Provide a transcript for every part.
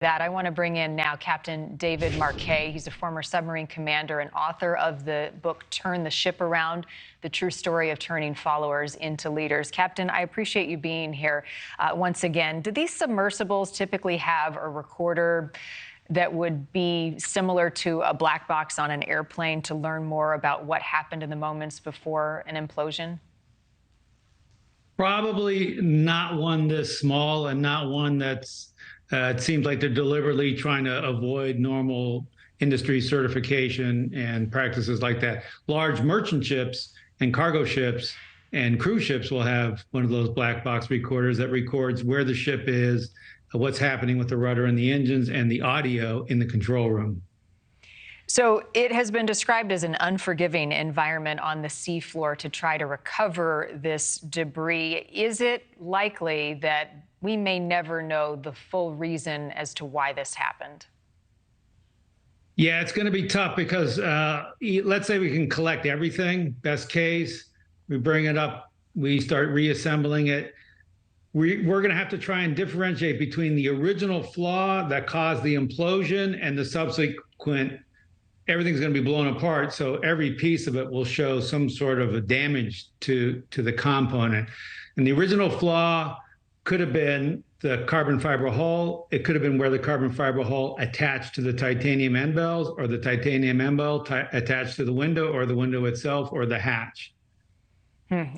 That I want to bring in now Captain David Marquet. He's a former submarine commander and author of the book Turn the Ship Around, the true story of turning followers into leaders. Captain, I appreciate you being here once again. Do these submersibles typically have a recorder that would be similar to a black box on an airplane to learn more about what happened in the moments before an implosion? Probably not one this small, and not one that's it seems like they're deliberately trying to avoid normal industry certification and practices like that. Large merchant ships and cargo ships and cruise ships will have one of those black box recorders that records where the ship is, what's happening with the rudder and the engines, and the audio in the control room. So it has been described as an unforgiving environment on the seafloor to try to recover this debris. Is it likely that we may never know the full reason as to why this happened? Yeah, it's going to be tough because let's say we can collect everything, best case, we bring it up, we start reassembling it. We're going to have to try and differentiate between the original flaw that caused the implosion and the subsequent. Everything's going to be blown apart, so every piece of it will show some sort of a damage to the component. And the original flaw could have been the carbon fiber hull. It could have been where the carbon fiber hull attached to the titanium end bells, or the titanium end bell attached to the window, or the window itself, or the hatch.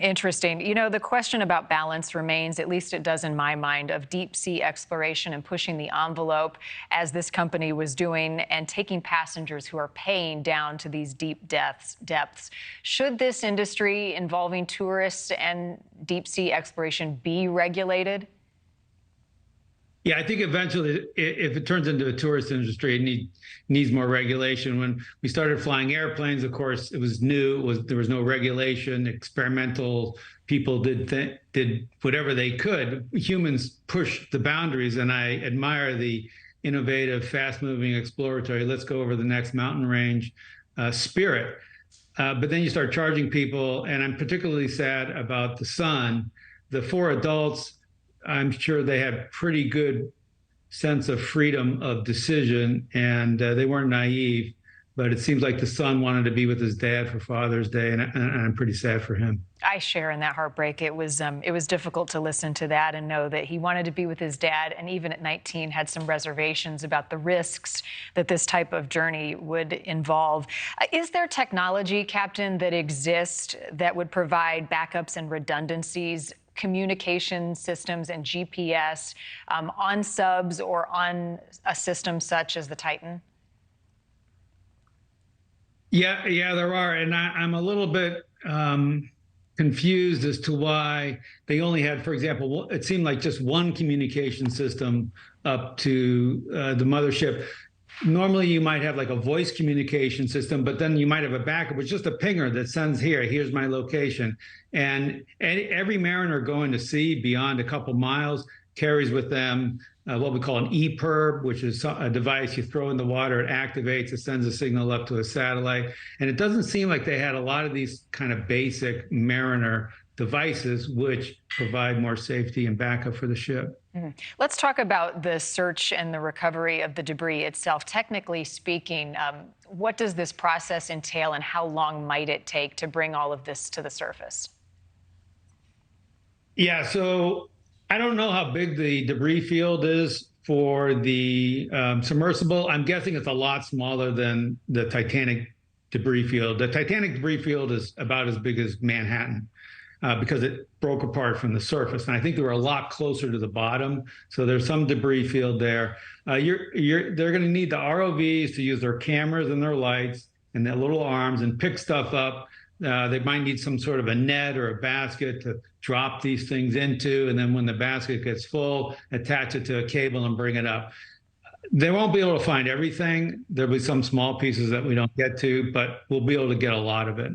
Interesting. You know, the question about balance remains, at least it does in my mind, of deep sea exploration and pushing the envelope as this company was doing and taking passengers who are paying down to these deep depths. Should this industry involving tourists and deep sea exploration be regulated? Yeah, I think eventually, if it turns into a tourist industry, it needs more regulation. When we started flying airplanes, of course, it was new. There was no regulation. Experimental people did whatever they could. Humans pushed the boundaries, and I admire the innovative, fast-moving, exploratory, let's go over the next mountain range spirit. But then you start charging people, and I'm particularly sad about the son. The 4 adults, I'm sure they had pretty good sense of freedom of decision, and they weren't naive, but it seems like the son wanted to be with his dad for Father's Day, and I'm pretty sad for him. I share in that heartbreak. It was difficult to listen to that and know that he wanted to be with his dad, and even at 19 had some reservations about the risks that this type of journey would involve. Is there technology, Captain, that exists that would provide backups and redundancies, communication systems and GPS on subs or on a system such as the Titan? Yeah, there are. And I'm a little bit confused as to why they only had, for example, it seemed like just one communication system up to the mothership. Normally, you might have like a voice communication system, but then you might have a backup. It's just a pinger that sends here's my location. And every mariner going to sea beyond a couple miles carries with them what we call an EPIRB, which is a device you throw in the water, it activates, it sends a signal up to a satellite. And it doesn't seem like they had a lot of these kind of basic mariner devices which provide more safety and backup for the ship. Let's talk about the search and the recovery of the debris itself. Technically speaking, what does this process entail, and how long might it take to bring all of this to the surface? Yeah, so I don't know how big the debris field is for the submersible. I'm guessing it's a lot smaller than the Titanic debris field. The Titanic debris field is about as big as Manhattan because it broke apart from the surface. And I think they were a lot closer to the bottom. So there's some debris field there. They're going to need the ROVs to use their cameras and their lights and their little arms and pick stuff up. They might need some sort of a net or a basket to drop these things into, and then when the basket gets full, attach it to a cable and bring it up. They won't be able to find everything. There'll be some small pieces that we don't get to, but we'll be able to get a lot of it.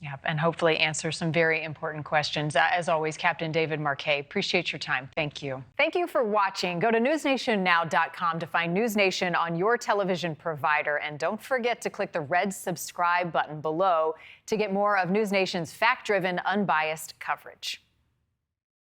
Yeah, and hopefully answer some very important questions. As always, Captain David Marquet, appreciate your time. Thank you. Thank you for watching. Go to NewsNationNow.com to find NewsNation on your television provider. And don't forget to click the red subscribe button below to get more of NewsNation's fact-driven, unbiased coverage.